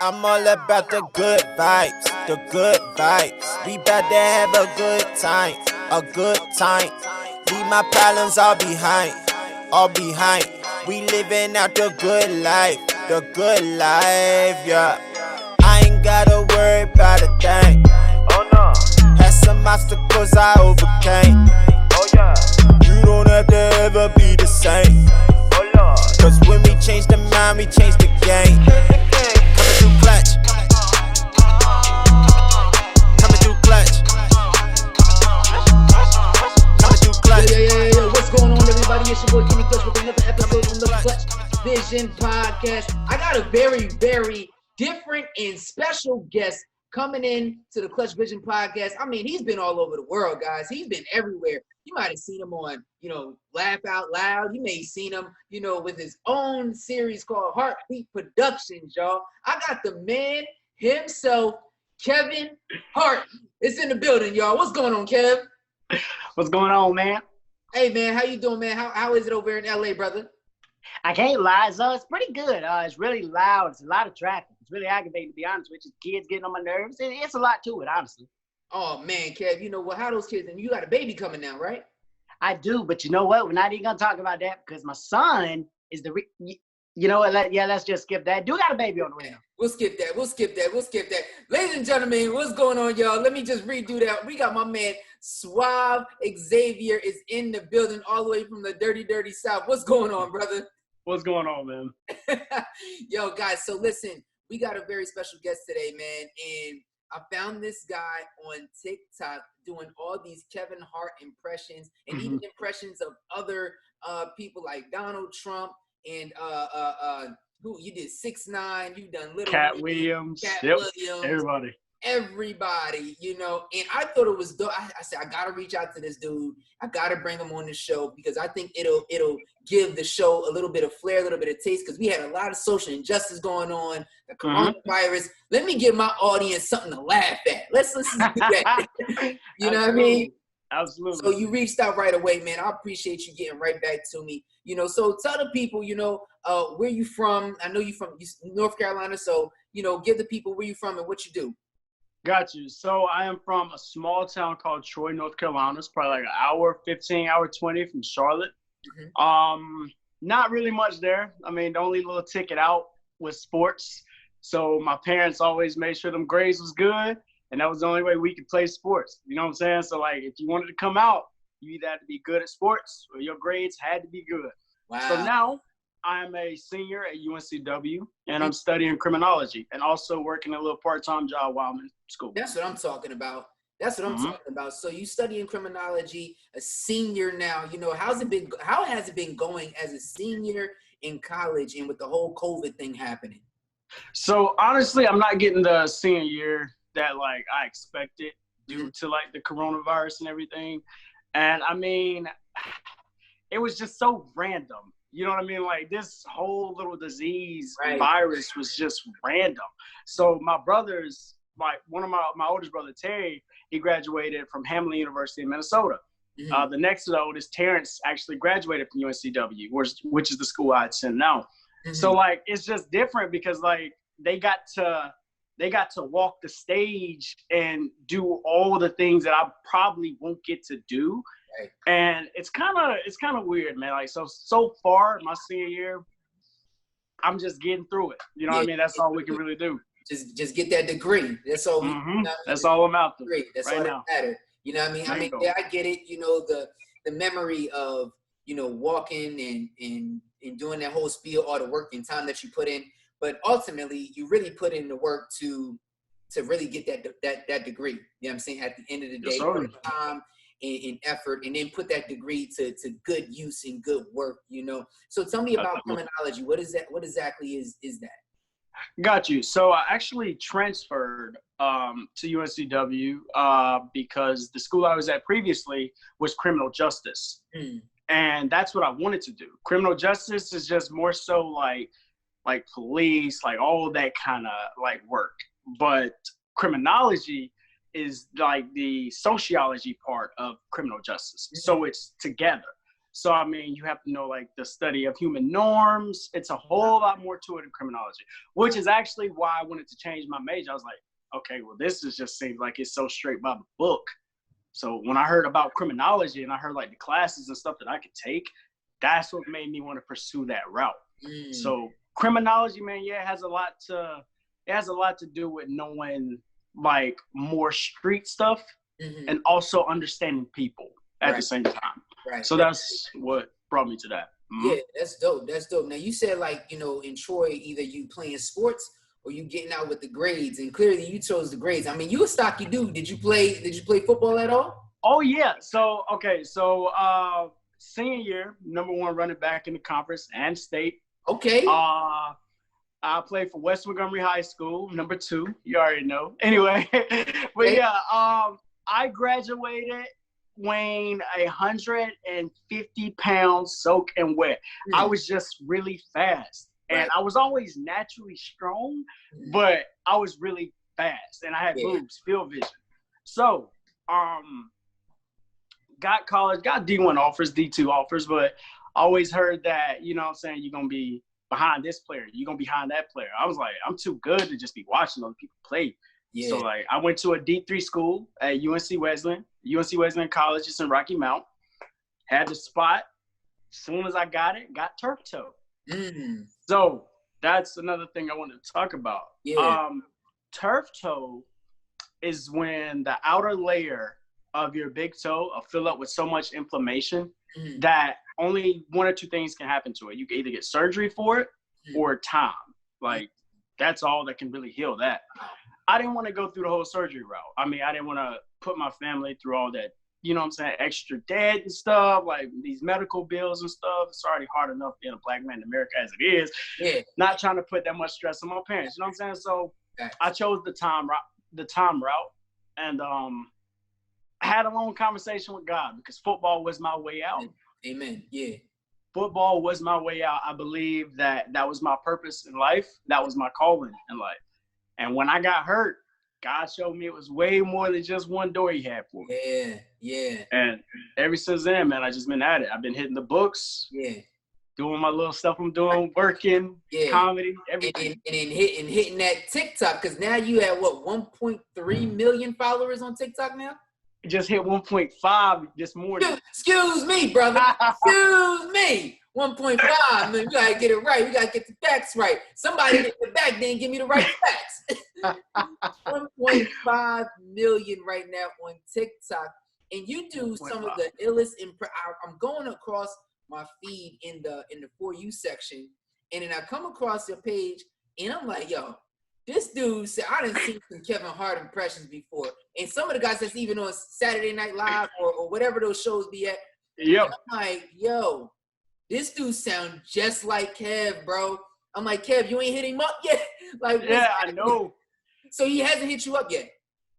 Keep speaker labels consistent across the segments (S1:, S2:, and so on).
S1: I'm all about the good vibes, the good vibes. We bout to have a good time, a good time. Leave my problems all behind, all behind. We living out the good life, yeah. I ain't gotta worry about a thing. Oh no. Had some obstacles I overcame. Oh yeah. You don't have to ever be the same. Oh Lord. Cause when we change the mind, we change the game. Coming through clutch. Coming through clutch. Coming through clutch.
S2: Yo, what's going on, everybody? It's your boy Kenny Clutch with another episode on the Clutchvision podcast. I got a very, very different and special guest coming in to the Clutchvision podcast. I mean, he's been all over the world, guys. He's been everywhere. You might have seen him on, Laugh Out Loud. You may have seen him, with his own series called Hart Productions, y'all. I got the man himself, Kevin Hart. It's in the building, y'all. What's going on, Kev?
S3: What's going on, man?
S2: Hey, man, how you doing, man? How is it over in LA, brother?
S3: I can't lie, it's pretty good. It's really loud. It's a lot of traffic. It's really aggravating, to be honest with you. Kids getting on my nerves. It's a lot to it, honestly.
S2: Oh, man, Kev, how those kids, and you got a baby coming now, right?
S3: I do, but you know what? We're not even going to talk about that because my son is you know what? Let's just skip that. Do got a baby on the way now.
S2: We'll skip that. Ladies and gentlemen, what's going on, y'all? Let me just redo that. We got my man, Suave Xavier is in the building all the way from the dirty, dirty South. What's going on, brother?
S3: What's going on, man?
S2: Yo, guys, so listen, we got a very special guest today, man, and I found this guy on TikTok doing all these Kevin Hart impressions and even impressions of other people like Donald Trump and who you did 6ix9ine, you done Little
S3: Cat Williams,
S2: everybody, and I thought it was dope. I said, I gotta reach out to this dude. I gotta bring him on the show because I think it'll give the show a little bit of flair, a little bit of taste, because we had a lot of social injustice going on, the coronavirus. Let me give my audience something to laugh at. Let's listen to that. You know what I mean?
S3: Absolutely.
S2: So you reached out right away, man. I appreciate you getting right back to me. So tell the people, where you from. I know you from North Carolina, so give the people where you from and what you do.
S3: Got you. So I am from a small town called Troy, North Carolina. It's probably like an hour 15, hour 20 from Charlotte. Not really much there. I mean, the only little ticket out was sports. So my parents always made sure them grades was good. And that was the only way we could play sports. You know what I'm saying? So, like, if you wanted to come out, you either had to be good at sports or your grades had to be good.
S2: Wow.
S3: So now I'm a senior at UNCW, and I'm studying criminology and also working a little part-time job while I'm in school.
S2: That's what I'm talking about. Talking about. So you studying criminology, a senior now. How has it been going as a senior in college and with the whole COVID thing happening?
S3: So, honestly, I'm not getting the senior year that I expected due to the coronavirus and everything. And I mean, it was just so random. You know what I mean? This whole little disease virus was just random. So my brothers, one of my oldest brother, Terry, he graduated from Hamlin University in Minnesota. The next to the oldest, Terrence, actually graduated from UNCW, which is the school I attend now. So it's just different because they got to walk the stage and do all the things that I probably won't get to do. Right. And it's kind of weird, man. So far, my senior year, I'm just getting through it. You know what I mean? That's all we can really do.
S2: Just get that degree. That's all.
S3: That's all I'm out there.
S2: That's
S3: right
S2: all
S3: now.
S2: that matters. You know what I mean? I get it. The memory of walking and doing that whole spiel, all the work and time that you put in. But ultimately, you really put in the work to really get that degree. You know what I'm saying? At the end of the day, put time and effort, and then put that degree to good use and good work. So tell me about criminology. What is that? What exactly is that?
S3: Got you. So I actually transferred to UNCW because the school I was at previously was criminal justice, and that's what I wanted to do. Criminal justice is just more so like police, all of that kind of work. But criminology is the sociology part of criminal justice. So it's together. So, I mean, you have to know, like, the study of human norms. It's a whole lot more to it in criminology, which is actually why I wanted to change my major. I was like, okay, well, this is just seems like it's so straight by the book. So when I heard about criminology and I heard, like, the classes and stuff that I could take, that's what made me want to pursue that route. So criminology, man, yeah, it has a lot to do with knowing, like, more street stuff and also understanding people at the same time.
S2: Right.
S3: So that's what brought me to that.
S2: Yeah, that's dope. That's dope. Now you said, like, you know, in Troy, either you playing sports or you getting out with the grades, and clearly you chose the grades. I mean, you a stocky dude. Did you play football at all?
S3: Oh yeah. So senior year, #1 running back in the conference and state.
S2: Okay.
S3: I played for West Montgomery High School, #2. You already know. Anyway, but yeah, I graduated weighing 150 pounds soaking wet. I was just really fast. And I was always naturally strong, but I was really fast. And I had boobs, field vision. So, got college, got D1 offers, D2 offers, but I always heard that, you know what I'm saying, you're going to be behind this player, you're going to be behind that player. I was like, I'm too good to just be watching other people play. Yeah. So, like, I went to a D3 school at UNC Wesleyan College. It's in Rocky Mount. Had the spot. As soon as I got it, got turf toe. So that's another thing I wanted to talk about. Turf toe is when the outer layer of your big toe will fill up with so much inflammation that only one or two things can happen to it. You can either get surgery for it or time. Like, that's all that can really heal that. I didn't want to go through the whole surgery route. I mean, I didn't want to put my family through all that, you know what I'm saying, extra debt and stuff, like these medical bills and stuff. It's already hard enough being a black man in America as it is. Yeah. Not trying to put that much stress on my parents, you know what I'm saying? So I chose the time route, and I had a long conversation with God because football was my way out.
S2: Amen. Yeah.
S3: Football was my way out. I believe that was my purpose in life. That was my calling in life. And when I got hurt, God showed me it was way more than just one door he had for me. Yeah. And ever since then, man, I just been at it. I've been hitting the books. Yeah. Doing my little stuff I'm doing, working, comedy, everything.
S2: And then hitting that TikTok, because now you have, 1.3 million followers on TikTok now?
S3: Just hit 1.5 this morning.
S2: Excuse me, brother. Excuse me. 1.5. Man, we gotta get it right. We gotta get the facts right. Somebody hit the back, didn't give me the right facts. 1.5 million right now on TikTok, and you do some of the illest. I'm going across my feed in the For You section, and then I come across your page, and I'm like, yo, this dude said I didn't see some Kevin Hart impressions before, and some of the guys that's even on Saturday Night Live or whatever those shows be at. Yep. I'm like, yo, this dude sound just like Kev, bro. I'm like, Kev, you ain't hit him up yet? Like,
S3: yeah, I know.
S2: So he hasn't hit you up yet?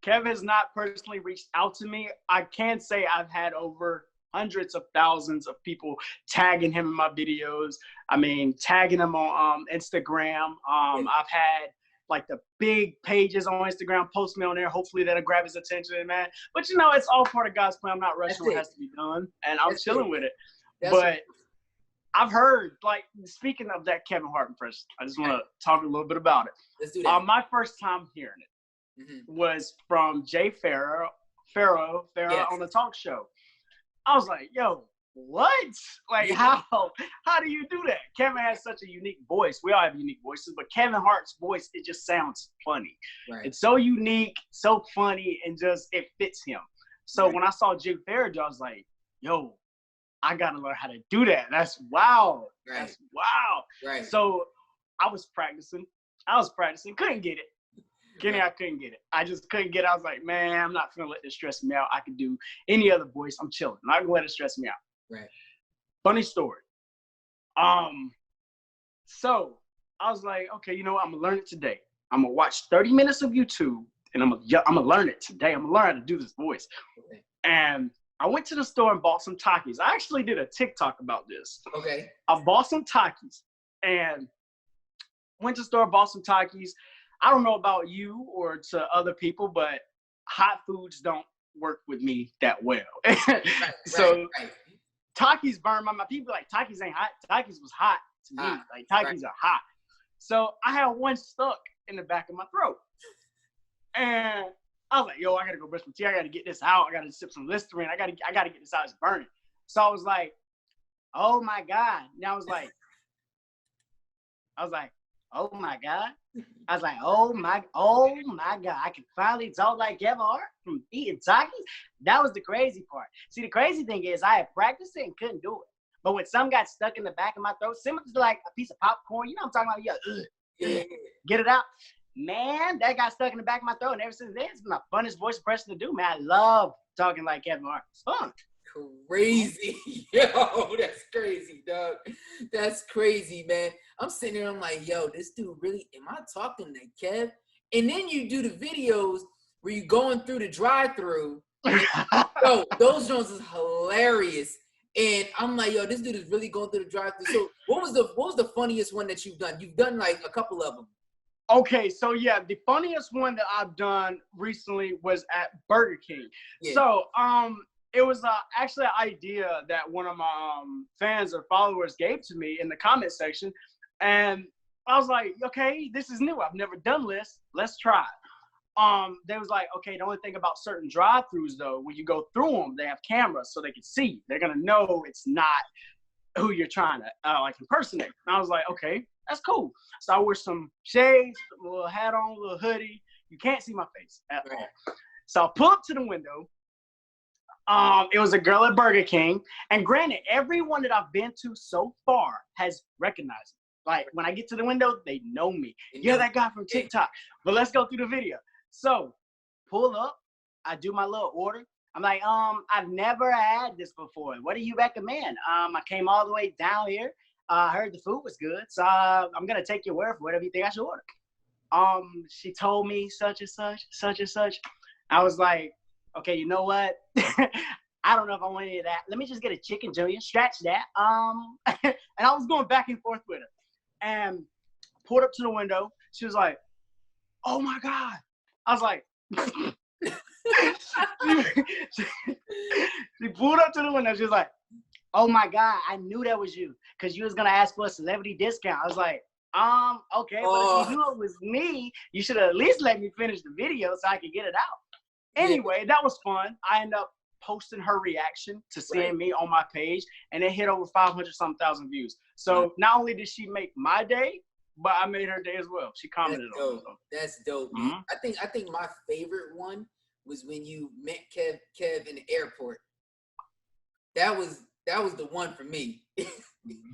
S3: Kev has not personally reached out to me. I can say I've had over hundreds of thousands of people tagging him in my videos. I mean, tagging him on Instagram. I've had like the big pages on Instagram post me on there. Hopefully that'll grab his attention, man. But you know, it's all part of God's plan. I'm not rushing what has to be done, and I'm chilling with it. But I've heard, like, speaking of that Kevin Hart impression, I just want to talk a little bit about it.
S2: Let's do that.
S3: My first time hearing it was from Jay Farrow on the talk show. I was like, yo, what? Like, how do you do that? Kevin has such a unique voice. We all have unique voices, but Kevin Hart's voice, it just sounds funny. Right. It's so unique, so funny, and just it fits him. So when I saw Jay Farrow, I was like, yo, I got to learn how to do that. That's wow. Right. That's wow. Right. So I was practicing. Couldn't get it. Kenny, I couldn't get it. I just couldn't get it. I was like, man, I'm not going to let this stress me out. I can do any other voice. I'm chilling. I'm not going to let it stress me out. Right. Funny story. So I was like, okay, you know what? I'm going to learn it today. I'm going to watch 30 minutes of YouTube, and I'm going to learn it today. I'm going to learn how to do this voice. Okay. And I went to the store and bought some Takis. I actually did a TikTok about this. Okay. I bought some Takis and went to the store, bought some Takis. I don't know about you or to other people, but hot foods don't work with me that well. Right. Takis burned my mouth. People like, Takis ain't hot. Takis was hot to me. Like, Takis are hot. So I had one stuck in the back of my throat. And I was like, yo, I got to go brush my teeth. I got to get this out. I got to sip some Listerine. I got to get this out. It's burning. So I was like, oh, my God. And I was like, oh, my God. I was like, oh, my God. I can finally talk like Kevin Hart from eating Takis. That was the crazy part. See, the crazy thing is I had practiced it and couldn't do it. But when some got stuck in the back of my throat, similar to like a piece of popcorn, you know what I'm talking about? Yeah, get it out. Man, that got stuck in the back of my throat. And ever since then, it's been my funnest voice impression to do, man. I love talking like Kevin Hart. It's fun.
S2: Crazy. Yo, that's crazy, dog. That's crazy, man. I'm sitting there, I'm like, yo, this dude really, am I talking to Kev? And then you do the videos where you going through the drive-thru. Yo, those joints is hilarious. And I'm like, yo, this dude is really going through the drive-thru. So what was the funniest one that you've done? You've done like a couple of them.
S3: Okay, so yeah, the funniest one that I've done recently was at Burger King. Yeah. So it was actually an idea that one of my fans or followers gave to me in the comment section. And I was like, okay, this is new. I've never done this. Let's try it. They was like, okay, the only thing about certain drive-thrus though, when you go through them, they have cameras so they can see. They're gonna know it's not who you're trying to like impersonate. And I was like, okay, that's cool. So I wear some shades, a little hat on, a little hoodie. You can't see my face at all. So I pull up to the window. It was a girl at Burger King, and granted, everyone that I've been to so far has recognized me. Like when I get to the window, they know me. You're that guy from TikTok. But let's go through the video. So, pull up. I do my little order. I'm like, I've never had this before. What do you recommend? I came all the way down here. I heard the food was good, so I'm gonna take your word for whatever you think I should order. She told me such and such, such and such. I was like, okay, you know what? I don't know if I want any of that. Let me just get a chicken junior, stretch that. And I was going back and forth with her, and pulled up to the window. She was like, oh my God. I was like, she pulled up to the window. She was like, oh my God, I knew that was you because you was going to ask for a celebrity discount. I was like, okay, but if you knew it was me, you should have at least let me finish the video so I could get it out. Anyway, that was fun. I ended up posting her reaction to seeing me on my page, and it hit over 500-something thousand views. So not only did she make my day, but I made her day as well. She commented on it.
S2: That's dope. Mm-hmm. I think my favorite one was when you met Kev in the airport. That was the one for me.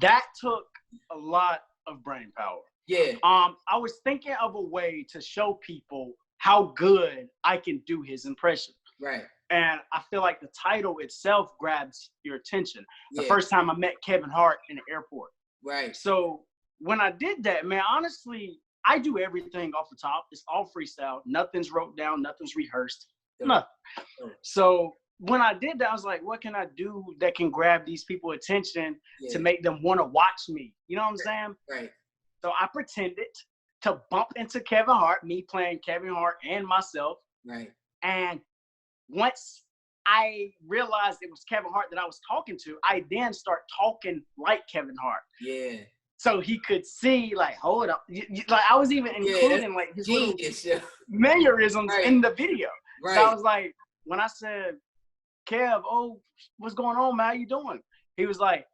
S3: That took a lot of brain power.
S2: Yeah.
S3: I was thinking of a way to show people how good I can do his impression.
S2: Right.
S3: And I feel like the title itself grabs your attention. The first time I met Kevin Hart in the airport.
S2: Right.
S3: So when I did that, man, honestly, I do everything off the top. It's all freestyle. Nothing's wrote down. Nothing's rehearsed. Nothing. So when I did that, I was like, what can I do that can grab these people's attention to make them want to watch me? You know what I'm saying?
S2: Right.
S3: So I pretended to bump into Kevin Hart, me playing Kevin Hart and myself.
S2: Right.
S3: And once I realized it was Kevin Hart that I was talking to, I then start talking like Kevin Hart.
S2: Yeah.
S3: So he could see, like, hold up. Like, I was even including, like, his little mannerisms in the video. Right. So I was like, when I said, Kev, what's going on, man? How you doing? He was like,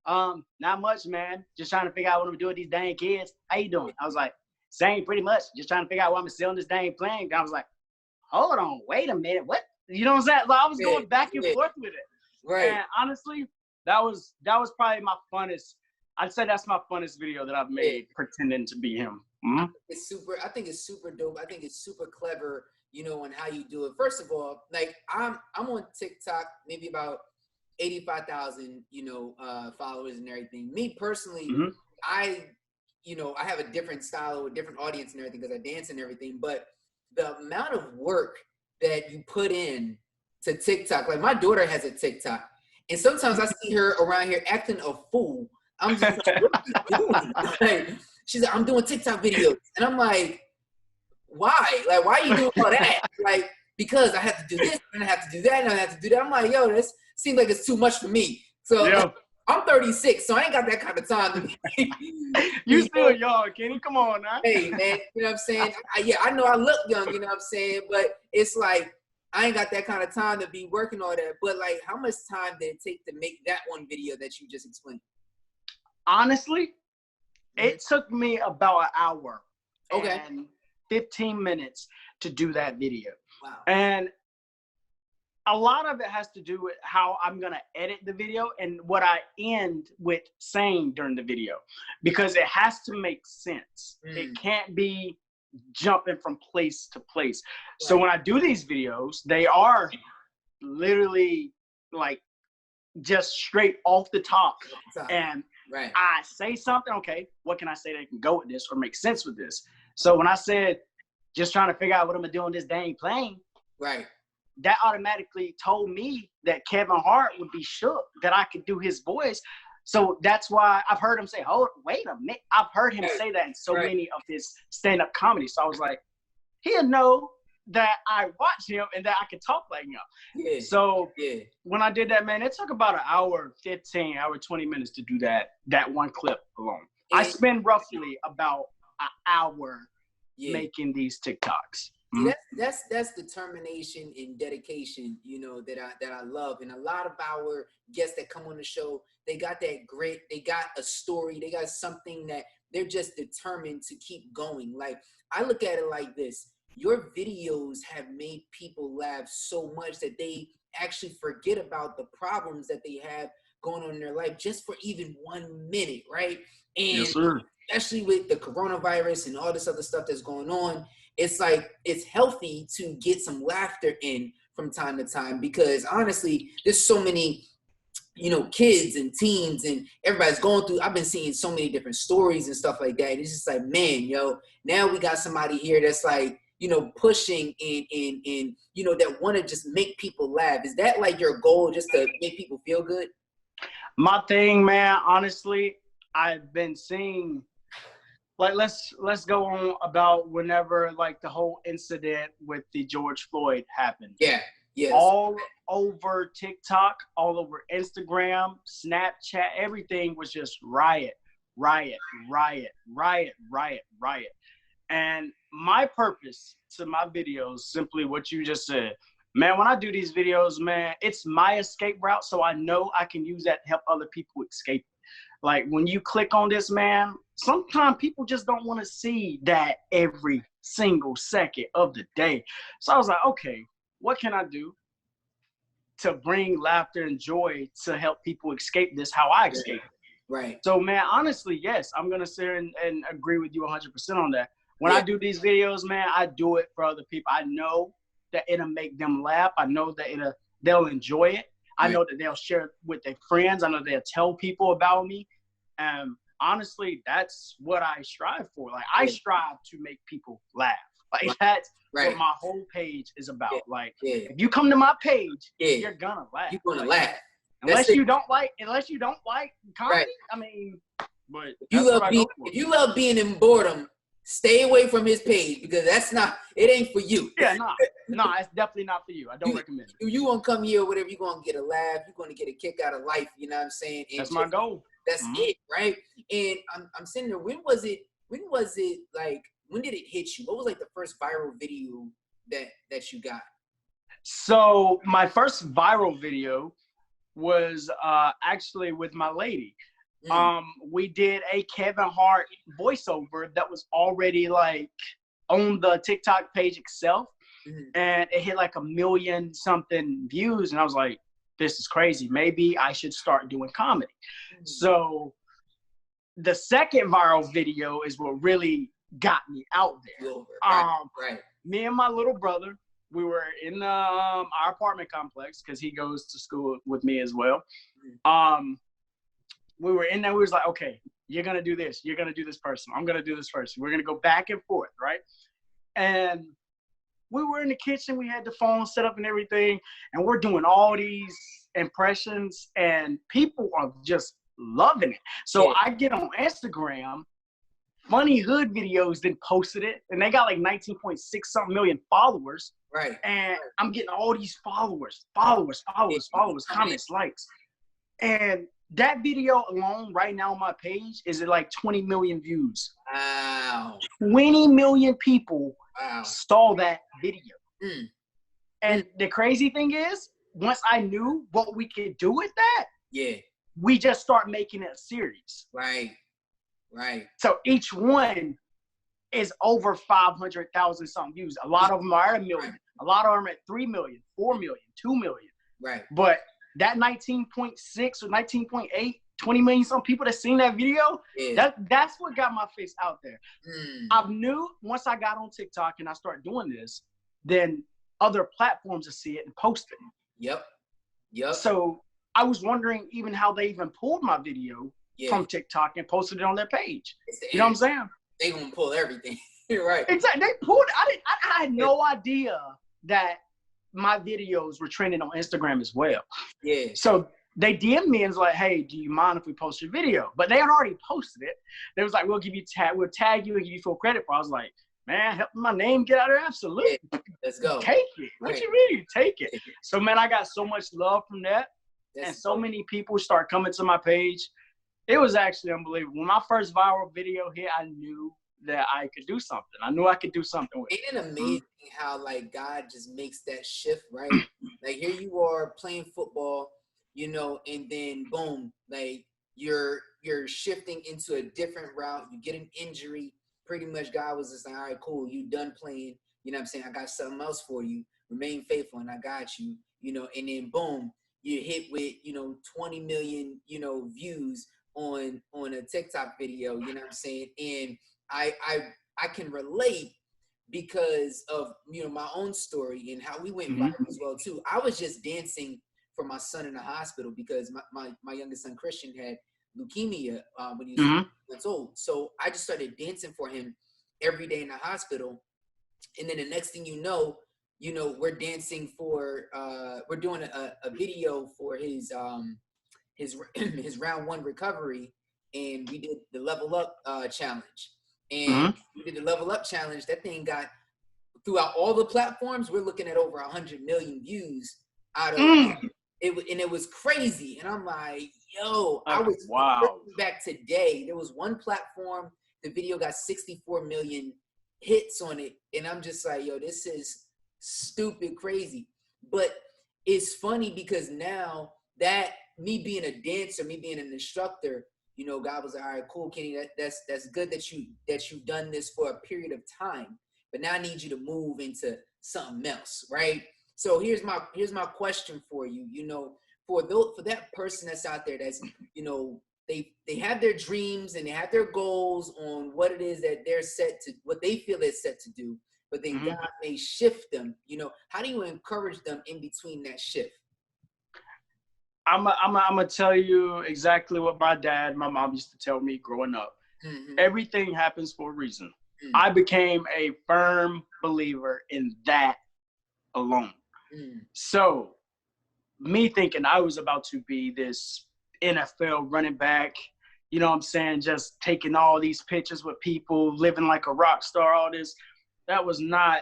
S3: not much, man. Just trying to figure out what I'm gonna do with these dang kids. How you doing? I was like, same, pretty much. Just trying to figure out what I'm selling this dang plane. I was like, hold on, wait a minute. What? You know what I'm saying? Like, I was going back and forth with it. Right. And honestly, that was probably my funnest. I'd say that's my funnest video that I've made, pretending to be him. Mm-hmm.
S2: I think it's super dope. I think it's super clever, you know, on how you do it. First of all, like I'm on TikTok, maybe about 85,000, you know, followers and everything. Me personally, I have a different style, a different audience and everything because I dance and everything. But the amount of work that you put in to TikTok, like my daughter has a TikTok, and sometimes I see her around here acting a fool. I'm just like, what are you doing? Like, she's like, I'm doing TikTok videos. And I'm like, why? Like, why are you doing all that? Like, because I have to do this, and I have to do that, and I have to do that. I'm like, yo, this seems like it's too much for me So
S3: Yeah.
S2: I'm 36, so I ain't got that kind of time to be.
S3: You still young, Kenny. Come on now.
S2: Hey, man, you know what I'm saying? I know I look young, you know what I'm saying? But it's like, I ain't got that kind of time to be working all that. But, like, how much time did it take to make that one video that you just explained?
S3: Honestly, it took me about an hour and 15 minutes to do that video.
S2: Wow.
S3: And a lot of it has to do with how I'm going to edit the video and what I end with saying during the video, because it has to make sense. It can't be jumping from place to place. Right. So when I do these videos, they are literally like just straight off the top. And I say something, okay, what can I say that can go with this or make sense with this? So when I said, just trying to figure out what I'm going to do on this dang plane. Right. That automatically told me that Kevin Hart would be shook that I could do his voice. So that's why I've heard him say, oh, wait a minute. I've heard him say that in so many of his stand-up comedy. So I was like, he'll know that I watch him and that I can talk like him. Yeah. So when I did that, man, it took about an hour 15, hour 20 minutes to do that one clip alone. I spend roughly about an hour making these TikToks.
S2: See, that's determination and dedication, you know, that I love. And a lot of our guests that come on the show, they got that grit, they got a story, they got something that they're just determined to keep going. Like, I look at it like this. Your videos have made people laugh so much that they actually forget about the problems that they have going on in their life just for even 1 minute, right? And
S3: yes, sir.
S2: Especially with the coronavirus and all this other stuff that's going on, it's like it's healthy to get some laughter in from time to time, because honestly, there's so many, you know, kids and teens and everybody's going through. I've been seeing so many different stories and stuff like that. It's just like, man, yo, now we got somebody here that's like, you know, pushing and you know, that want to just make people laugh. Is that like your goal, just to make people feel good?
S3: My thing, man, honestly, I've been seeing, like, let's go on about whenever, like, the whole incident with the George Floyd happened.
S2: Yeah. Yes.
S3: All over TikTok, all over Instagram, Snapchat, everything was just riot. And my purpose to my videos, simply what you just said. Man, when I do these videos, man, it's my escape route, so I know I can use that to help other people escape. Like, when you click on this, man, sometimes people just don't want to see that every single second of the day. So I was like, okay, what can I do to bring laughter and joy to help people escape this, how I escape?
S2: Right.
S3: So, man, honestly, yes, I'm going to sit and agree with you 100% on that. When I do these videos, man, I do it for other people. I know that it'll make them laugh. I know that they'll enjoy it. I know that they'll share it with their friends. I know they'll tell people about me. Honestly, that's what I strive for. Like, I strive to make people laugh. Like, that's what my whole page is about. Like, if you come to my page, you're gonna laugh.
S2: You're gonna laugh.
S3: Unless you don't like comedy. I mean, but
S2: if you love being in boredom, stay away from his page, because it ain't for you.
S3: Yeah, no, it's definitely not for you. I don't recommend it.
S2: You gonna come here or whatever, you're gonna get a laugh, you're gonna get a kick out of life, you know what I'm saying? And
S3: that's my goal.
S2: That's it, right? And I'm sitting there, when was it like, when did it hit you? What was like the first viral video that you got?
S3: So my first viral video was actually with my lady. We did a Kevin Hart voiceover that was already like on the TikTok page itself, and it hit like 1 million something views, and I was like, this is crazy. Maybe I should start doing comedy. So the second viral video is what really got me out there. Me and my little brother, we were in our apartment complex, because he goes to school with me as well. We were in there. We was like, okay, you're going to do this. You're going to do this person. I'm going to do this person. We're going to go back and forth, right? And we were in the kitchen. We had the phone set up and everything. And we're doing all these impressions. And people are just loving it. So I get on Instagram. Funny Hood Videos then posted it. And they got like 19.6 something million followers.
S2: Right.
S3: And I'm getting all these followers, comments, likes. And that video alone right now on my page is at like 20 million views.
S2: Wow.
S3: 20 million people
S2: Wow.
S3: saw that video.
S2: Mm.
S3: And the crazy thing is, once I knew what we could do with that, we just start making it a series.
S2: Right. Right.
S3: So each one is over 500,000 something views. A lot of them are at 1 million. A lot of them are at 3 million, 4 million, 2 million.
S2: Right.
S3: But that 19.6 or 19.8, 20 million some people that seen that video, that's what got my face out there. I knew once I got on TikTok and I started doing this, then other platforms will see it and post it.
S2: Yep.
S3: So I was wondering even how they even pulled my video from TikTok and posted it on their page. You know what I'm saying?
S2: They gonna pull everything. You're right.
S3: Exactly. They pulled it. I had no idea that my videos were trending on Instagram as well.
S2: Yeah.
S3: So they DM'd me and was like, hey, do you mind if we post your video? But they had already posted it. They was like, we'll tag you and give you full credit for it. I was like, man, help my name get out there. Absolutely.
S2: Yeah. Let's go.
S3: Take it. What you mean? Take it. So, man, I got so much love from that. And so many people start coming to my page. It was actually unbelievable. When my first viral video hit, I knew that I could do something. I knew I could do something with it.
S2: Isn't it amazing how, like, God just makes that shift, right? Like, here you are playing football, you know, and then boom, like, you're shifting into a different route. You get an injury. Pretty much God was just like, all right, cool. You done playing. You know what I'm saying? I got something else for you. Remain faithful, and I got you, you know, and then boom, you hit with, 20 million, views on a TikTok video, you know what I'm saying? And I can relate because of, my own story and how we went viral as well too. I was just dancing for my son in the hospital because my youngest son, Christian, had leukemia when he was 2 months old. So I just started dancing for him every day in the hospital. And then the next thing you know, we're dancing for, we're doing a video for his round one recovery, and we did the level up challenge. And we did the level up challenge. That thing got throughout all the platforms. We're looking at over 100 million views out of it, and it was crazy. And I'm like, yo, I was back today. There was one platform, the video got 64 million hits on it, and I'm just like, yo, this is stupid crazy. But it's funny because now that me being a dancer, me being an instructor, God was like, all right, cool, Kenny, that's good that you've done this for a period of time, but now I need you to move into something else, right? So here's my question for you, for that person that's out there that's, they have their dreams and they have their goals on what it is that they're what they feel they're set to do, but then God may shift them, how do you encourage them in between that shift?
S3: I'm gonna tell you exactly what my mom used to tell me growing up. Everything happens for a reason. I became a firm believer in that alone. So me thinking I was about to be this NFL running back, you know what I'm saying, just taking all these pictures with people, living like a rock star, all this, that was not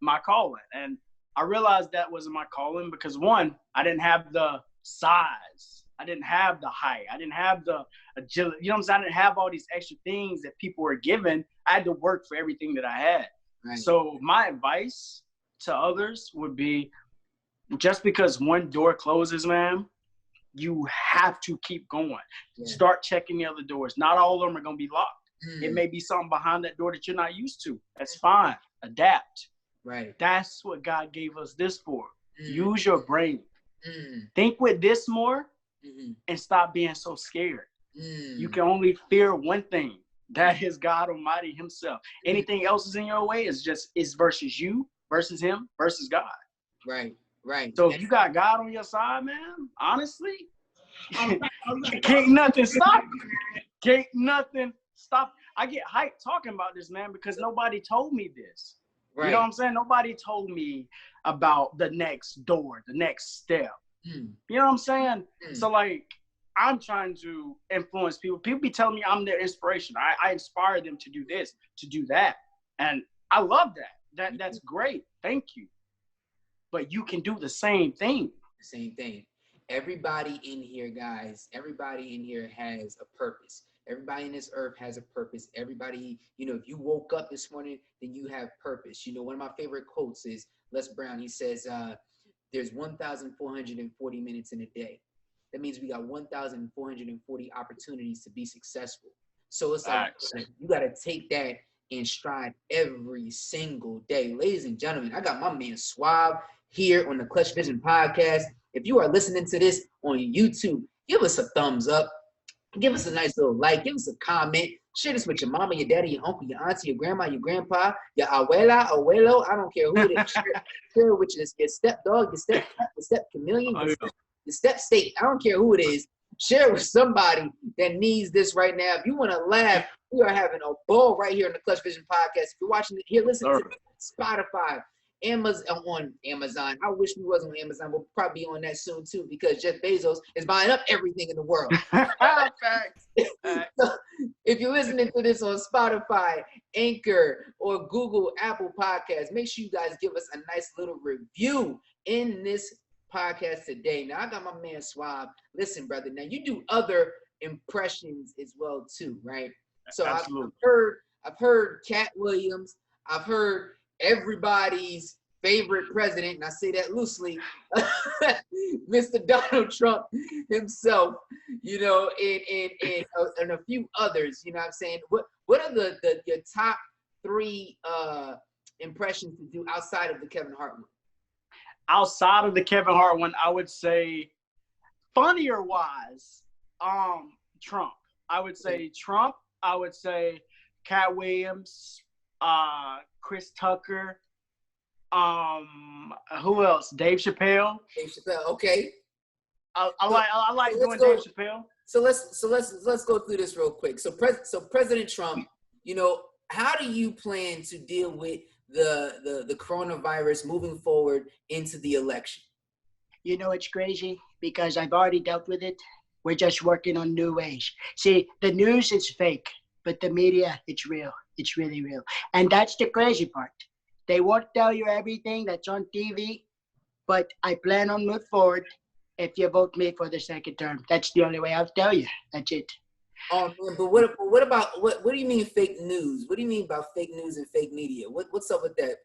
S3: my calling. And I realized that wasn't my calling because, one, I didn't have the size. I didn't have the height. I didn't have the agility. You know what I'm saying? I didn't have all these extra things that people were given. I had to work for everything that I had. Right. So my advice to others would be, just because one door closes, man, you have to keep going. Yeah. Start checking the other doors. Not all of them are going to be locked. It may be something behind that door that you're not used to. That's fine. Adapt. Right. That's what God gave us this for. Use your brain. Think with this more and stop being so scared. You can only fear one thing. That is God Almighty himself. Anything else is in your way is versus you, versus him, versus God. Right. Right. So if you got God on your side, man, honestly, can't nothing stop you. Can't nothing stop. I get hyped talking about this, man, because nobody told me this. Right. You know what I'm saying? Nobody told me about the next door, the next step. You know what I'm saying? So, like, I'm trying to influence people. People be telling me I'm their inspiration. I inspire them to do this, to do that. And I love that. That's great. Thank you. But you can do the same thing.
S2: The same thing. everybody in here, guys, everybody in here has a purpose. Everybody in this earth has a purpose. Everybody, if you woke up this morning, then you have purpose. One of my favorite quotes is Les Brown. He says, there's 1,440 minutes in a day. That means we got 1,440 opportunities to be successful. So it's like, you got to take that in stride every single day. Ladies and gentlemen, I got my man Suave here on the Clutchvision podcast. If you are listening to this on YouTube, give us a thumbs up. Give us a nice little like. Give us a comment. Share this with your mama, your daddy, your uncle, your auntie, your grandma, your grandpa, your abuela, abuelo. I don't care who it is. Share it with your stepdog, your step chameleon, your step state. I don't care who it is. Share it with somebody that needs this right now. If you want to laugh, we are having a ball right here on the Clutchvision podcast. If you're watching it here, listen to Spotify, Amazon. I wish we wasn't on Amazon. We'll probably be on that soon too, because Jeff Bezos is buying up everything in the world.
S3: Facts.
S2: So if you're listening to this on Spotify, Anchor, or Google, Apple Podcasts, make sure you guys give us a nice little review in this podcast today. Now I got my man Suave. Listen, brother. Now you do other impressions as well too, right? So I've heard Cat Williams. I've heard everybody's favorite president, and I say that loosely, Mr. Donald Trump himself, and a few others. You know what I'm saying? What are your top 3 impressions to do outside of the Kevin Hart one?
S3: Outside of the Kevin Hart one, I would say, funnier wise, Trump. I would say Trump. I would say Cat Williams, Chris Tucker, who else? Dave Chappelle.
S2: Okay.
S3: I like doing Dave Chappelle.
S2: So let's go through this real quick. So President Trump, how do you plan to deal with the coronavirus moving forward into the election?
S4: It's crazy because I've already dealt with it. We're just working on new ways. See, the news is fake, but the media, it's real. It's really real. And that's the crazy part. They won't tell you everything that's on TV, but I plan on moving forward if you vote me for the second term. That's the only way I'll tell you. That's it.
S2: Oh man, but what do you mean fake news? What do you mean by fake news and fake media? What's up with that?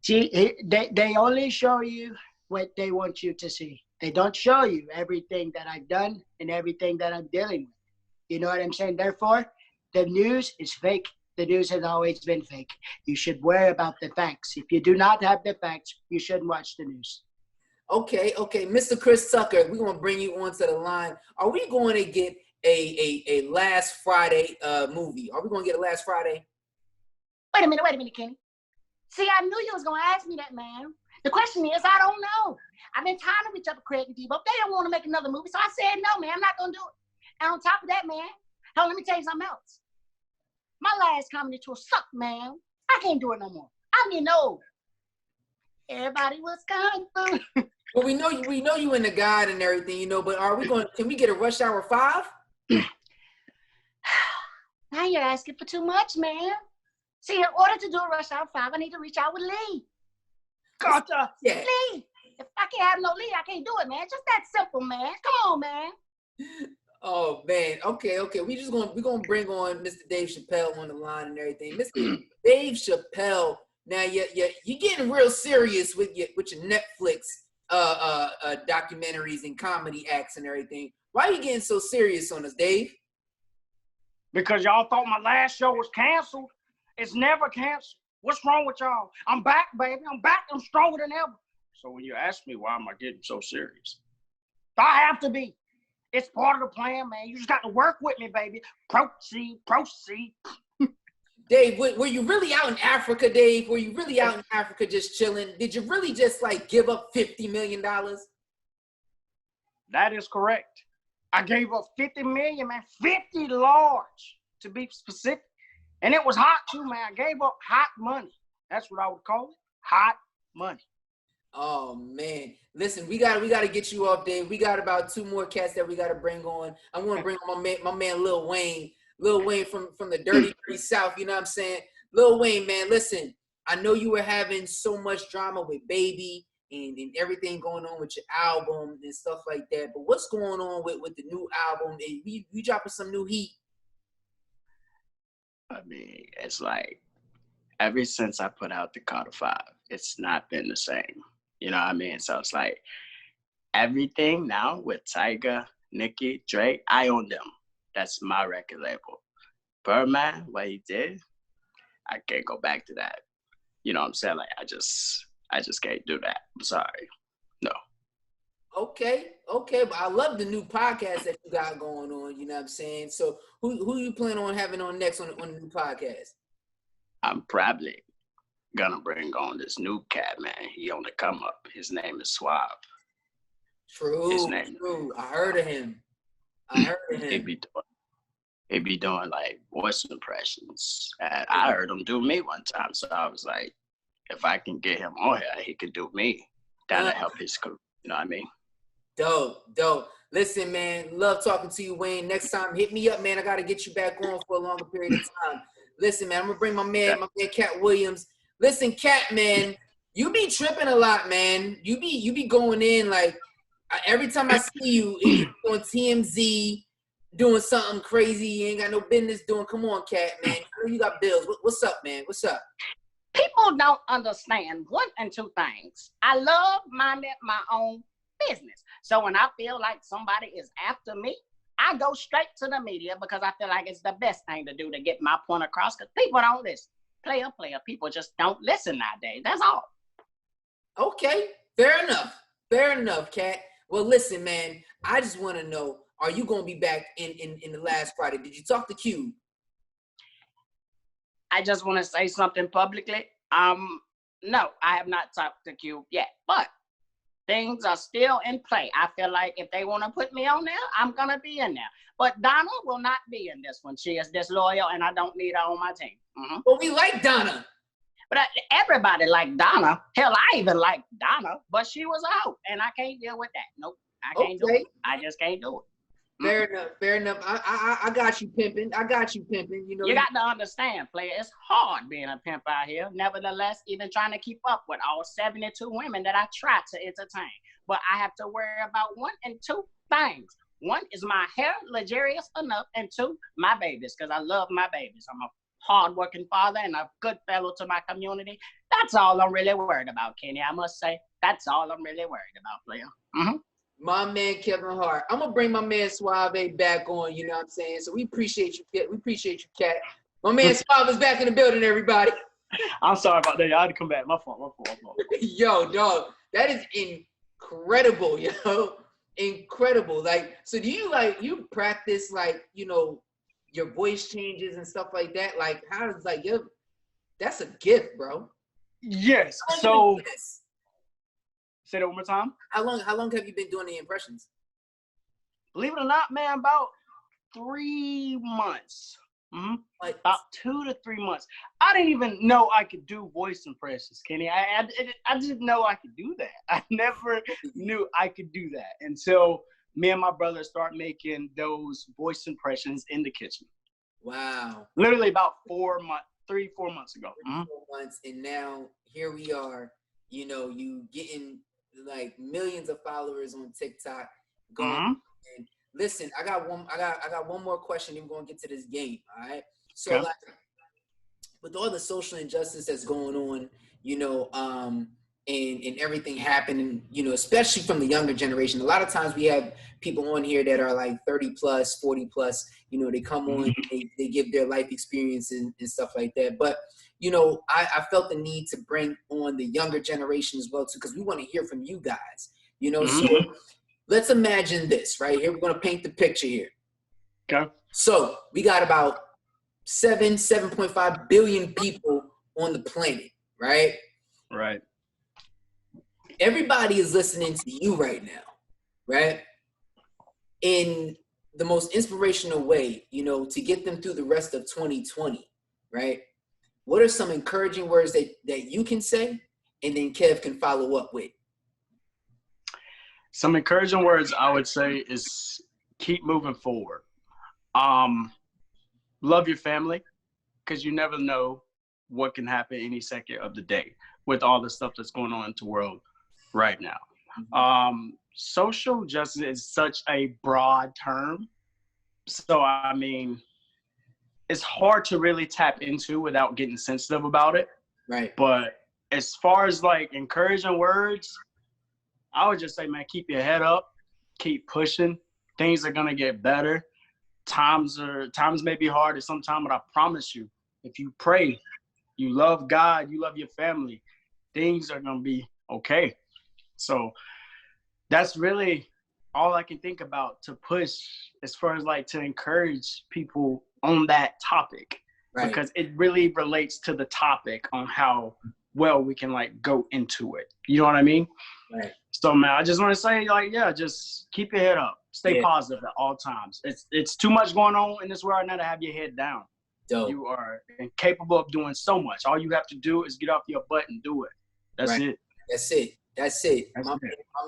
S4: See, they only show you what they want you to see. They don't show you everything that I've done and everything that I'm dealing with. You know what I'm saying? Therefore, the news is fake. The news has always been fake. You should worry about the facts. If you do not have the facts, you shouldn't watch the news.
S2: Okay. Mr. Chris Tucker, we're going to bring you onto the line. Are we going to get a Last Friday movie? Are we going to get a Last Friday?
S4: Wait a minute, Kenny. See, I knew you was going to ask me that, man. The question is, I don't know. I've been trying to reach up to Craig and Debo. They don't want to make another movie, so I said, no, man, I'm not going to do it. And on top of that, man, let me tell you something else. My last comedy tour sucked, man. I can't do it no more. I'm getting old. Everybody was kind.
S2: Well, we know you in the guide and everything, but can we get a Rush Hour 5?
S4: Now you're asking for too much, man. See, in order to do a Rush Hour 5, I need to reach out with Lee.
S3: Gotcha.
S4: Yeah. Lee. If I can't have no Lee, I can't do it, man. Just that simple, man. Come on, man.
S2: Oh man, okay. We're gonna bring on Mr. Dave Chappelle on the line and everything. Mr. Dave Chappelle. Now you're getting real serious with your Netflix documentaries and comedy acts and everything. Why are you getting so serious on us, Dave?
S3: Because y'all thought my last show was canceled. It's never canceled. What's wrong with y'all? I'm back, baby. I'm back. I'm stronger than ever. So when you ask me why am I getting so serious, I have to be. It's part of the plan, man. You just got to work with me, baby. Proceed.
S2: Dave, were you really out in Africa, Dave? Were you really out in Africa just chilling? Did you really just give up $50 million?
S3: That is correct. I gave up $50 million, man. 50 large, to be specific. And it was hot too, man. I gave up hot money. That's what I would call it. Hot money.
S2: Oh man. Listen, we gotta get you up, Dave. We got about 2 more cats that we gotta bring on. I want to bring on my man Lil Wayne. Lil Wayne from the dirty South, you know what I'm saying? Lil Wayne, man, listen, I know you were having so much drama with Baby and everything going on with your album and stuff like that. But what's going on with the new album? And you dropping some new heat.
S3: I mean, it's like ever since I put out the Carter 5, it's not been the same. You know what I mean? So it's like everything now with Tyga, Nicki, Drake, I own them. That's my record label. Birdman, what he did, I can't go back to that. You know what I'm saying? Like I just can't do that. I'm sorry. No.
S2: Okay, but I love the new podcast that you got going on. You know what I'm saying? So who you plan on having on next on the new podcast?
S3: I'm probably gonna bring on this new cat, man. He on the come up. His name is Suave.
S2: True. I heard of him.
S3: He be doing like voice impressions. And I heard him do me one time, so I was like, if I can get him on here, he could do me. That'll help his career. You know what I mean?
S2: Dope. Listen, man, love talking to you, Wayne. Next time, hit me up, man. I gotta get you back on for a longer period of time. Listen, man, I'm gonna bring my man Cat Williams. Listen, Cat, man, you be tripping a lot, man. You be going in like every time I see you, you on TMZ doing something crazy. You ain't got no business doing. Come on, Cat, man. I know you got bills. What's up, man? What's up?
S4: People don't understand one and two things. I love minding my own business. So when I feel like somebody is after me, I go straight to the media because I feel like it's the best thing to do to get my point across because people don't listen. Player. People just don't listen nowadays. That's all.
S2: Okay. Fair enough, Cat. Well, listen, man, I just want to know, are you going to be back in the last Friday? Did you talk to Q?
S4: I just want to say something publicly. No, I have not talked to Q yet, but things are still in play. I feel like if they want to put me on there, I'm going to be in there. But Donna will not be in this one. She is disloyal, and I don't need her on my team. Mm-hmm.
S2: Well, we like Donna.
S4: But everybody liked Donna. Hell, I even like Donna, but she was a hoe, and I can't deal with that. Nope, I can't do it. I just can't do it.
S2: Fair enough. I got you pimping. You know,
S4: you got to understand, player. It's hard being a pimp out here. Nevertheless, even trying to keep up with all 72 women that I try to entertain. But I have to worry about one and two things. One is my hair luxurious enough, and two, my babies, because I love my babies. I'm a hardworking father and a good fellow to my community. That's all I'm really worried about, Kenny. I must say, that's all I'm really worried about, player. Mm-hmm.
S2: My man, Kevin Hart. I'm going to bring my man Suave back on, you know what I'm saying? So we appreciate you, Cat. My man Suave is back in the building, everybody.
S3: I'm sorry about that. I had to come back. My fault.
S2: Yo, dog, that is incredible, incredible. Like, so do you practice, like, you know, your voice changes and stuff like that? Like, how does, like, that's a gift, bro.
S3: Yes. So, say that one more time.
S2: How long have you been doing the impressions?
S3: Believe it or not, man, about 3 months. Mm-hmm. Like about 2 to 3 months. I didn't even know I could do voice impressions, Kenny. I didn't know I could do that. I never knew I could do that until me and my brother start making those voice impressions in the kitchen.
S2: Wow.
S3: Literally about 4 months ago.
S2: 4 months, and now here we are. You know, you getting like millions of followers on TikTok. And listen, I got one more question. Then we're gonna get to this game. All right. So like, with all the social injustice that's going on, you know, and everything happening, you know, especially from the younger generation. A lot of times we have people on here that are like 30 plus, 40 plus. You know, they come on, they give their life experience and stuff like that. But you know, I felt the need to bring on the younger generation as well too, because we want to hear from you guys. You know, so let's imagine this right here. We're gonna paint the picture here.
S3: Okay.
S2: So we got about 7.5 billion people on the planet, right?
S3: Right.
S2: Everybody is listening to you right now, right? In the most inspirational way, you know, to get them through the rest of 2020, right? What are some encouraging words that you can say and then Kev can follow up with?
S3: Some encouraging words I would say is keep moving forward. Love your family, because you never know what can happen any second of the day with all the stuff that's going on in the world. right now. Social justice is such a broad term. So, I mean, it's hard to really tap into without getting sensitive about it.
S2: Right.
S3: But as far as like encouraging words, I would just say, man, keep your head up, keep pushing. Things are gonna get better. Times may be hard at some time, but I promise you, if you pray, you love God, you love your family, things are gonna be okay. So that's really all I can think about to push as far as like to encourage people on that topic.
S2: Right.
S3: Because it really relates to the topic on how well we can like go into it. You know what I mean?
S2: Right.
S3: So man, I just want to say like, yeah, just keep your head up. Stay positive at all times. It's too much going on in this world now to have your head down.
S2: Dope.
S3: You are incapable of doing so much. All you have to do is get off your butt and do it. That's
S2: right.
S3: it.
S2: That's it. That's it. My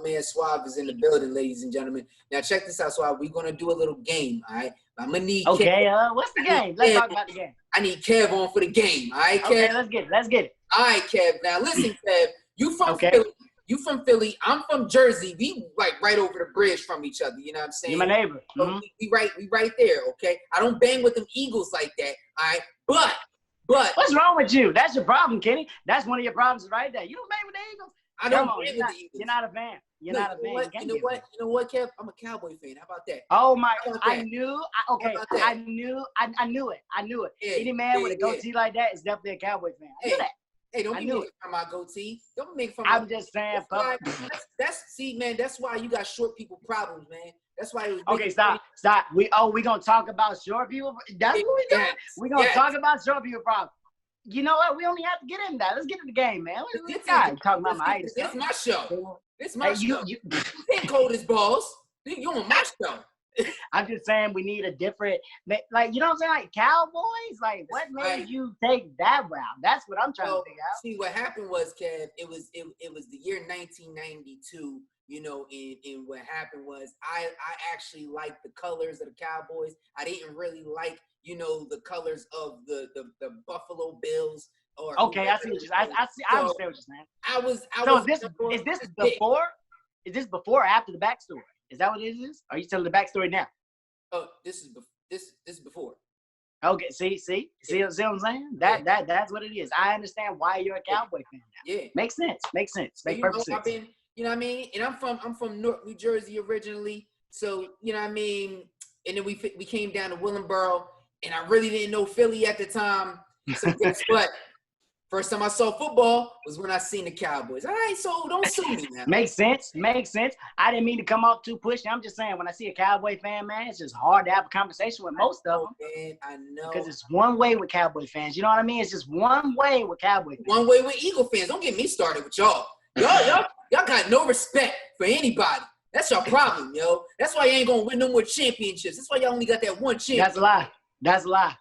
S2: man Suave is in the building, ladies and gentlemen. Now check this out, Suave. We're gonna do a little game, all right? I'm gonna need
S4: Kev. What's the game? Let's talk about the game.
S2: I need Kev on for the game, all right, Kev?
S4: Okay, let's get it.
S2: All right, Kev. Now listen, Kev. You from Philly. You from Philly. I'm from Jersey. We like right over the bridge from each other. You know what I'm saying?
S3: You're my neighbor.
S2: So we right there, okay? I don't bang with them Eagles like that, all right? But
S3: what's wrong with you? That's your problem, Kenny. That's one of your problems right there. You don't bang with the Eagles.
S2: I don't bang with the Eagles.
S3: You're not a fan. You're not a fan.
S2: You know what, Kev? I'm a Cowboy fan. How about that?
S3: Oh my! I knew. I knew it.
S2: Yeah,
S3: Any man with a goatee like that is definitely a Cowboy fan. I knew that.
S2: Hey, don't be making fun of my goaatee. Don't make fun of
S3: I'm just saying.
S2: See, man, that's why you got short people problems, man. That's why it was
S3: okay, stop. We gonna talk about short people. That's what we doing. We gonna talk about short people problems. You know what? We only have to get in that. Let's get in the game, man. This guy talking about my
S2: This is my show. This is my show. You can't call this balls. You on my show.
S3: I'm just saying we need a different, like, you know what I'm saying? Like Cowboys, like what made you take that route? That's what I'm trying to figure out.
S2: See, what happened was, Kev, it was the year 1992, you know, and what happened was I actually liked the colors of the Cowboys. I didn't really like, you know, the colors of the Buffalo Bills.
S3: Okay, I see what you're saying. I understand what you're saying. Is this before or after the backstory? Is that what it is? Are you telling the backstory now?
S2: Oh, this is before.
S3: Okay, see what I'm saying? That's what it is. I understand why you're a Cowboy fan now.
S2: Yeah.
S3: Makes sense. Makes perfect sense.
S2: You know what I mean? And I'm from North New Jersey originally. So, you know what I mean? And then we came down to Willingboro, and I really didn't know Philly at the time. So guess what? First time I saw football was when I seen the Cowboys. All right, so don't sue me now.
S3: Makes sense. I didn't mean to come off too pushy. I'm just saying when I see a Cowboy fan, man, it's just hard to have a conversation with most of them.
S2: Man, I know.
S3: Because it's one way with Cowboy fans. You know what I mean? It's just one way with Cowboy fans.
S2: One way with Eagle fans. Don't get me started with y'all. Y'all got no respect for anybody. That's your problem, yo. That's why you ain't gonna win no more championships. That's why y'all only got that one championship.
S3: That's a lie. Not a lie.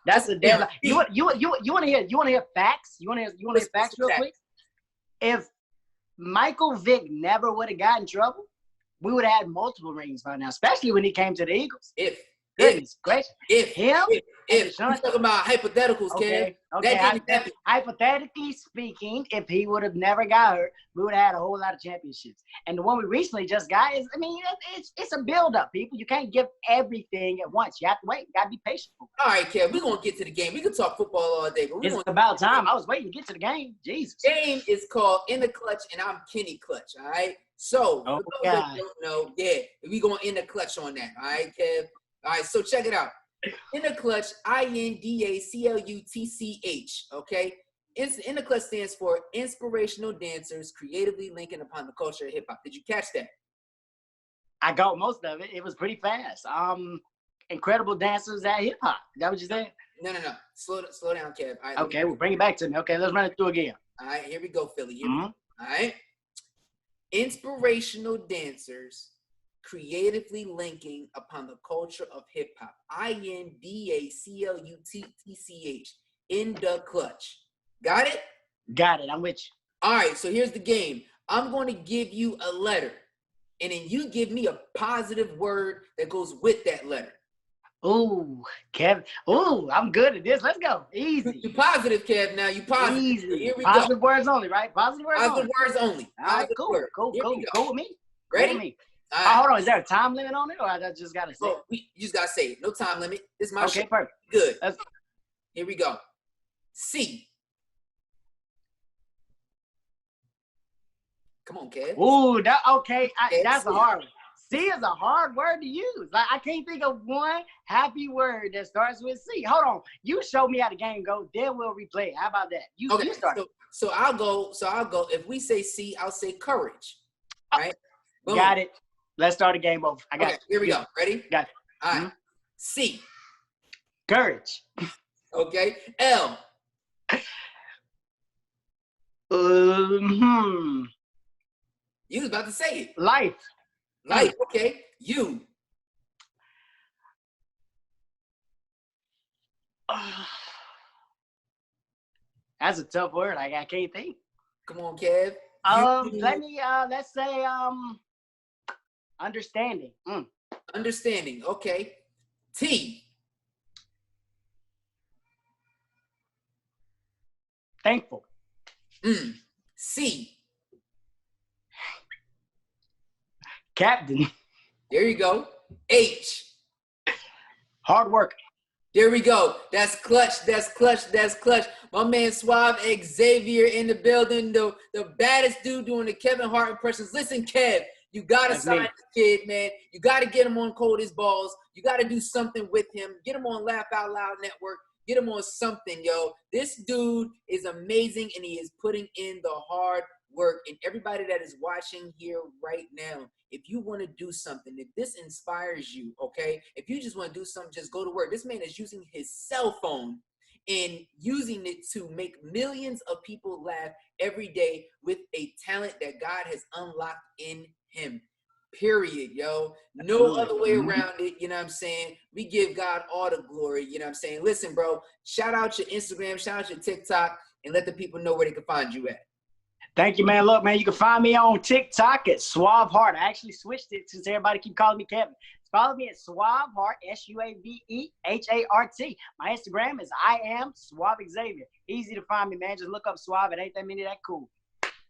S3: That's a damn lie. You want to hear facts? You want to hear facts real quick? If Michael Vick never would have gotten in trouble, we would have had multiple rings by now, especially when he came to the Eagles.
S2: If you're talking about hypotheticals,
S3: okay. Hypothetically speaking, if he would have never got hurt, we would have had a whole lot of championships. And the one we recently just got is, I mean, it's a build-up, people. You can't give everything at once. You have to wait. You got to be patient.
S2: All right, Kev, we're going to get to the game. We can talk football all day. But
S3: it's about time. I was waiting to get to the game. Jesus.
S2: Game is called In the Clutch, and I'm Kenny Clutch, all right? So, for those that don't know, we're going to end the clutch on that, all right, Kev? All right, so check it out. In the Clutch, INDACLUTCH, okay? In the Clutch stands for Inspirational Dancers Creatively Linking Upon the Culture of Hip-Hop. Did you catch that?
S3: I got most of it. It was pretty fast. Incredible dancers at hip-hop. Is that what you said?
S2: No. Slow down, Kev. All right,
S3: okay, well, bring it back to me. Okay, let's run it through again.
S2: All right, here we go, Philly. All right? Inspirational dancers creatively linking upon the culture of hip-hop. INDACLUTCH. In the Clutch. Got it?
S3: Got it. I'm with you.
S2: All right, so here's the game. I'm going to give you a letter, and then you give me a positive word that goes with that letter.
S3: Ooh, Kevin. Ooh, I'm good at this. Let's go. Easy.
S2: You positive, Kev. Now you positive.
S3: Easy.
S2: So here we
S3: Positive
S2: go.
S3: words only, right? Positive words
S2: Positive
S3: only.
S2: words only.
S3: All right,
S2: Positive
S3: cool.
S2: words.
S3: Cool,
S2: Here
S3: cool.
S2: we go.
S3: Cool with me.
S2: Ready?
S3: Cool with me.
S2: All
S3: Oh,
S2: right.
S3: hold on. Is there a time limit on it, or I just gotta say?
S2: So you just gotta say it. No time limit. This is my
S3: Okay,
S2: shit.
S3: perfect.
S2: Good.
S3: Let's,
S2: Here we go. C. Come on, Kev.
S3: ooh, that okay. That's a
S2: C.
S3: hard one. C is a hard word to use. Like I can't think of one happy word that starts with C. Hold on. You show me how the game goes, then we'll replay it. How about that? You start.
S2: So I'll go. If we say C, I'll say courage. Right? Boom.
S3: Got it. Let's start the game over. I got it.
S2: Here we go. Ready?
S3: Got it.
S2: All right.
S3: Mm-hmm.
S2: C.
S3: Courage.
S2: Okay. L. You was about to say it.
S3: Life.
S2: Life. Okay. U.
S3: That's a tough word. I can't think.
S2: Come on, Kev.
S3: Let's say understanding.
S2: Understanding. Okay. T.
S3: Thankful.
S2: C.
S3: Captain.
S2: There you go. H.
S3: Hard work.
S2: There we go. That's clutch. That's clutch. That's clutch. My man Suave Xavier in the building. The baddest dude doing the Kevin Hart impressions. Listen, Kev, you got to sign this kid, man. You got to get him on Cold as Balls. You got to do something with him. Get him on Laugh Out Loud Network. Get him on something, yo. This dude is amazing, and he is putting in the hard work. And everybody that is watching here right now, if you want to do something, if this inspires you, okay, if you just want to do something, just go to work. This man is using his cell phone and using it to make millions of people laugh every day with a talent that God has unlocked in him. Period, yo. No other way around it, you know what I'm saying? We give God all the glory, you know what I'm saying? Listen, bro, shout out your Instagram, shout out your TikTok, and let the people know where they can find you at.
S3: Thank you, man. Look, man, you can find me on TikTok at Suave Hart. I actually switched it since everybody keep calling me Kevin. Follow me at Suave Hart, SUAVEHART. My Instagram is iamsuavexavier. Easy to find me, man. Just look up Suave. It ain't that many that cool.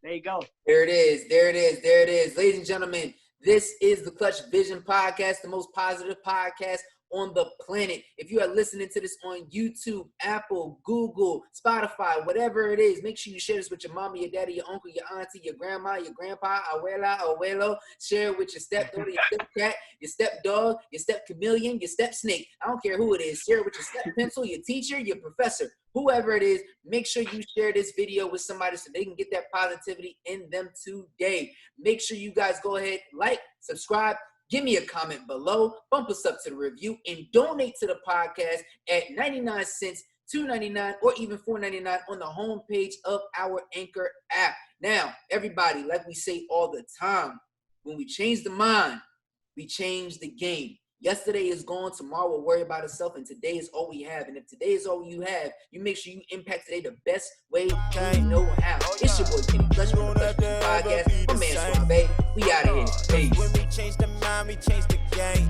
S3: There you go.
S2: There it is. There it is. There it is. Ladies and gentlemen, this is the Clutchvision podcast, the most positive podcast on the planet. If you are listening to this on YouTube, Apple, Google, Spotify, whatever it is, make sure you share this with your mama, your daddy, your uncle, your auntie, your grandma, your grandpa, abuela, abuelo. Share it with your stepdaughter, your stepcat, your stepdog, your step chameleon, your step snake. I don't care who it is. Share it with your step pencil, your teacher, your professor, whoever it is. Make sure you share this video with somebody so they can get that positivity in them today. Make sure you guys go ahead, like, subscribe, give me a comment below, bump us up to the review, and donate to the podcast at 99 cents, $2.99, or even $4.99 on the homepage of our Anchor app. Now, everybody, like we say all the time, when we change the mind, we change the game. Yesterday is gone, tomorrow will worry about itself, and today is all we have. And if today is all you have, you make sure you impact today the best way you know how. It's your boy Kenny Clutch from the Clutchvision podcast. My man Suave. We out of here. Peace.
S1: When we change the mind, we change the game.